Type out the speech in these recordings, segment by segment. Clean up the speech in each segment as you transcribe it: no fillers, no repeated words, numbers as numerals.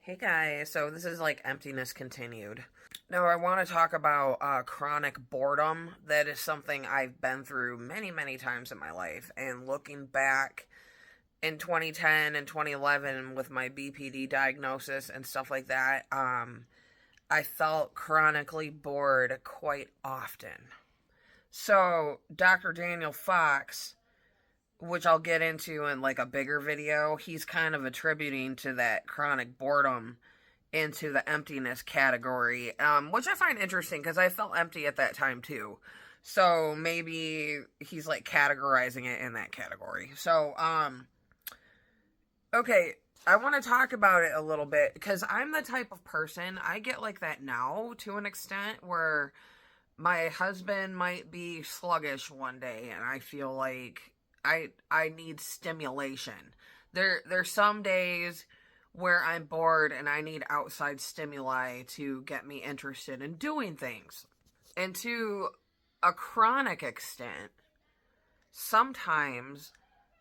Hey guys, so this is like Emptiness continued. Now, I want to talk about chronic boredom. That is something I've been through many, many times in my life. And looking back in 2010 and 2011 with my BPD diagnosis and stuff like that, I felt chronically bored quite often. So, Dr. Daniel Fox, which I'll get into in like a bigger video, he's kind of attributing to that chronic boredom into the emptiness category, which I find interesting because I felt empty at that time too. So maybe he's like categorizing it in that category. So, okay, I want to talk about it a little bit because I'm the type of person, I get like that now to an extent where my husband might be sluggish one day and I feel like I need stimulation. There's some days where I'm bored and I need outside stimuli to get me interested in doing things. And to a chronic extent, sometimes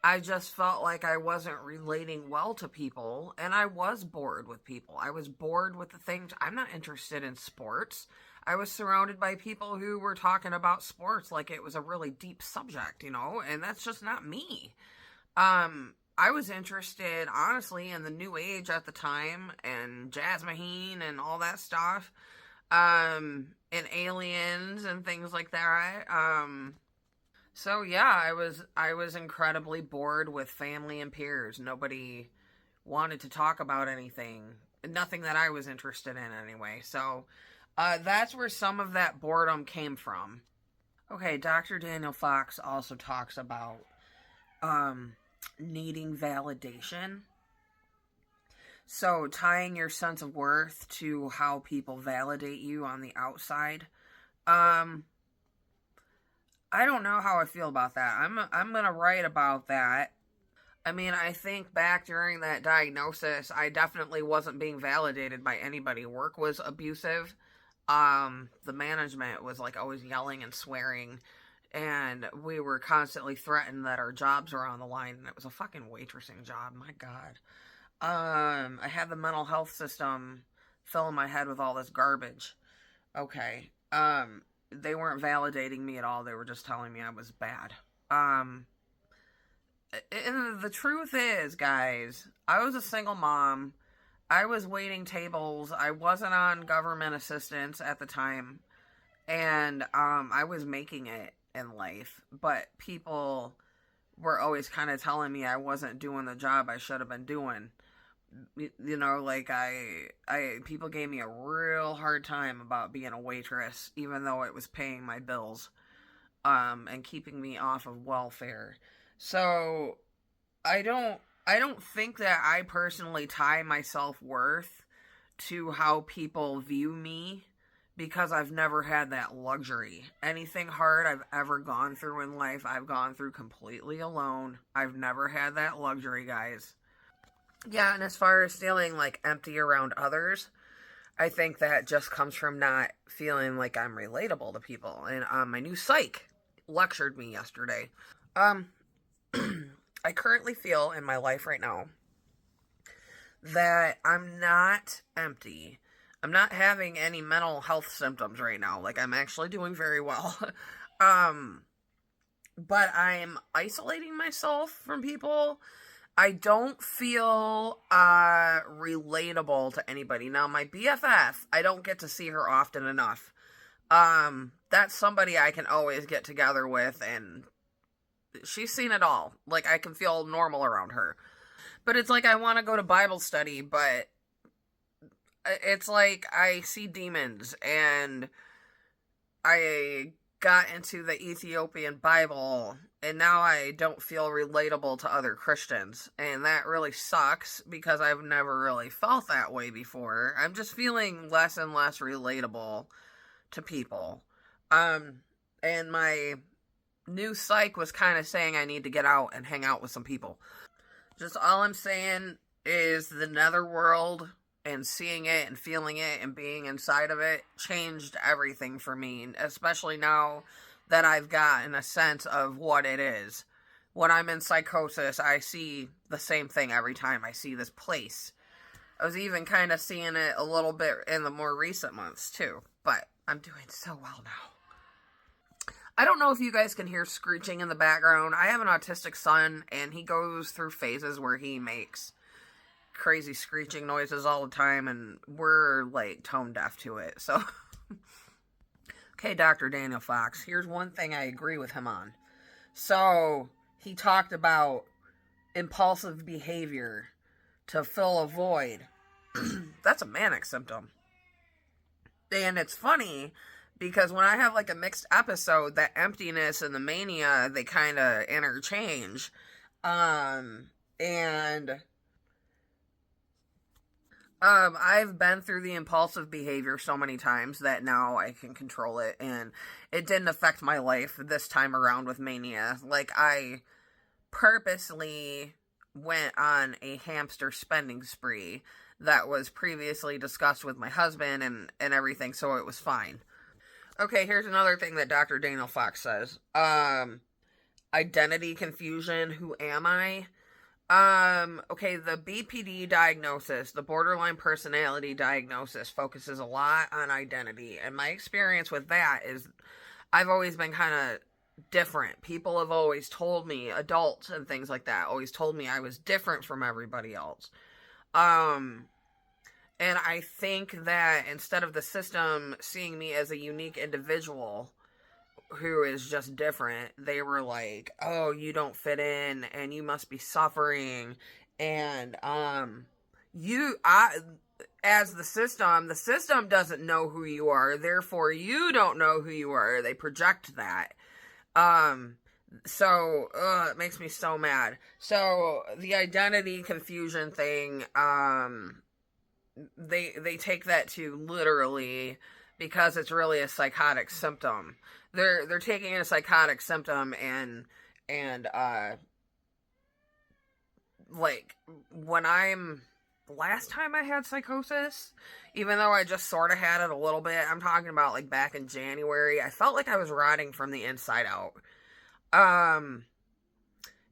I just felt like I wasn't relating well to people and I was bored with people. I was bored with the things. I'm not interested in sports. I was surrounded by people who were talking about sports like it was a really deep subject, and that's just not me. I was interested, honestly, in the new age at the time, and Jazz Maheen and all that stuff, and aliens and things like that. So yeah, I was incredibly bored with family and peers. Nobody wanted to talk about anything, nothing that I was interested in anyway. So that's where some of that boredom came from. Okay, Dr. Daniel Fox also talks about needing validation. So tying your sense of worth to how people validate you on the outside. I don't know how I feel about that. I'm gonna write about that. I mean, I think back during that diagnosis, I definitely wasn't being validated by anybody. Work was abusive. The management was like always yelling and swearing, and we were constantly threatened that our jobs were on the line, and it was a fucking waitressing job. My God. I had the mental health system filling my head with all this garbage. Okay. They weren't validating me at all. They were just telling me I was bad. And the truth is, guys, I was a single mom. I was waiting tables. I wasn't on government assistance at the time. And I was making it in life. But people were always kind of telling me I wasn't doing the job I should have been doing. Like people gave me a real hard time about being a waitress, even though it was paying my bills, and keeping me off of welfare. So I don't think that I personally tie my self-worth to how people view me because I've never had that luxury. Anything hard I've ever gone through in life, I've gone through completely alone. I've never had that luxury, guys. Yeah, and as far as feeling like empty around others, I think that just comes from not feeling like I'm relatable to people. And my new psych lectured me yesterday. I currently feel in my life right now that I'm not empty. I'm not having any mental health symptoms right now. Like, I'm actually doing very well. But I'm isolating myself from people. I don't feel relatable to anybody. Now, my BFF, I don't get to see her often enough. That's somebody I can always get together with, and she's seen it all. Like, I can feel normal around her. But it's like I want to go to Bible study, but it's like I see demons, and I got into the Ethiopian Bible, and now I don't feel relatable to other Christians, and that really sucks because I've never really felt that way before. I'm just feeling less and less relatable to people. And my new psych was kind of saying I need to get out and hang out with some people. Just all I'm saying is the netherworld and seeing it and feeling it and being inside of it changed everything for me, especially now that I've gotten a sense of what it is. When I'm in psychosis, I see the same thing every time. I see this place I was even kind of seeing it a little bit in the more recent months too, but I'm doing so well now. I don't know if you guys can hear screeching in the background. I have an autistic son, and he goes through phases where he makes crazy screeching noises all the time, and we're like tone deaf to it. So, okay, Dr. Daniel Fox, here's one thing I agree with him on. So, he talked about impulsive behavior to fill a void. That's a manic symptom. And it's funny because when I have like a mixed episode, that emptiness and the mania, they kind of interchange. I've been through the impulsive behavior so many times that now I can control it, and it didn't affect my life this time around with mania. Like, I purposely went on a hamster spending spree that was previously discussed with my husband and everything, so it was fine. Okay, here's another thing that Dr. Daniel Fox says. Identity confusion, who am I? Okay, the BPD diagnosis, the borderline personality diagnosis, focuses a lot on identity, and my experience with that is I've always been kind of different. People have always told me, adults and things like that, always told me I was different from everybody else. And I think that instead of the system seeing me as a unique individual who is just different, they were like, oh, you don't fit in and you must be suffering. And, as the system doesn't know who you are, therefore you don't know who you are. They project that. So, it makes me so mad. So, the identity confusion thing, they take that too literally because it's really a psychotic symptom. They're taking a psychotic symptom and like, last time I had psychosis, even though I just sort of had it a little bit, I'm talking about like back in January, I felt like I was rotting from the inside out.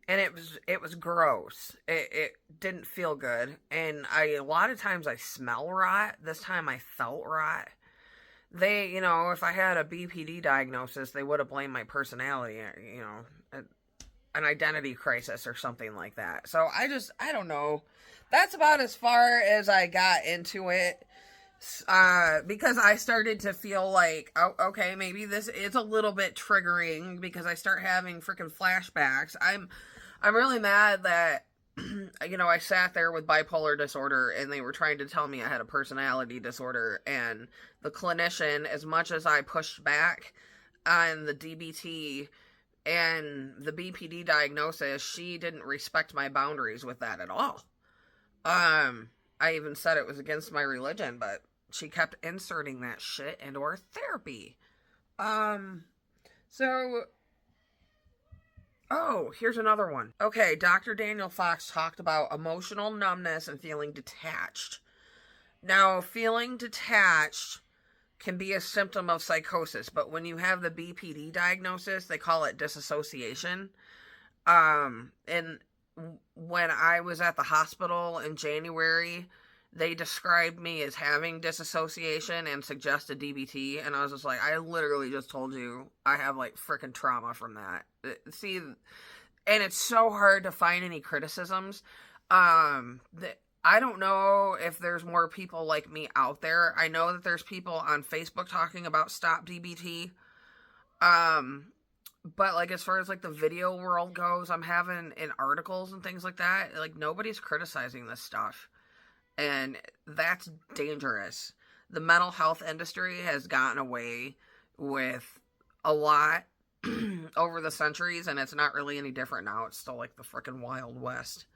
And it was gross. It didn't feel good. And a lot of times I smell rot. This time I felt rot. They, if I had a BPD diagnosis, they would have blamed my personality, an identity crisis or something like that. So I don't know. That's about as far as I got into it. Because I started to feel like, oh, okay, maybe this is a little bit triggering because I start having freaking flashbacks. I'm really mad that, I sat there with bipolar disorder and they were trying to tell me I had a personality disorder, and the clinician, as much as I pushed back on the DBT and the BPD diagnosis, she didn't respect my boundaries with that at all. I even said it was against my religion, but she kept inserting that shit into our therapy. Here's another one. Okay, Dr. Daniel Fox talked about emotional numbness and feeling detached. Now, feeling detached can be a symptom of psychosis, but when you have the BPD diagnosis, they call it disassociation. And when I was at the hospital in January, they described me as having disassociation and suggested DBT, and I was just like, I literally just told you I have like freaking trauma from that. See, and it's so hard to find any criticisms. I don't know if there's more people like me out there. I know that there's people on Facebook talking about stop DBT. But like as far as like the video world goes, I'm having in articles and things like that, like nobody's criticizing this stuff. And that's dangerous. The mental health industry has gotten away with a lot over the centuries, and it's not really any different now. It's still like the frickin' Wild West,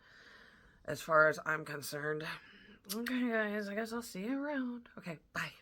as far as I'm concerned. Okay, guys, I guess I'll see you around. Okay, bye.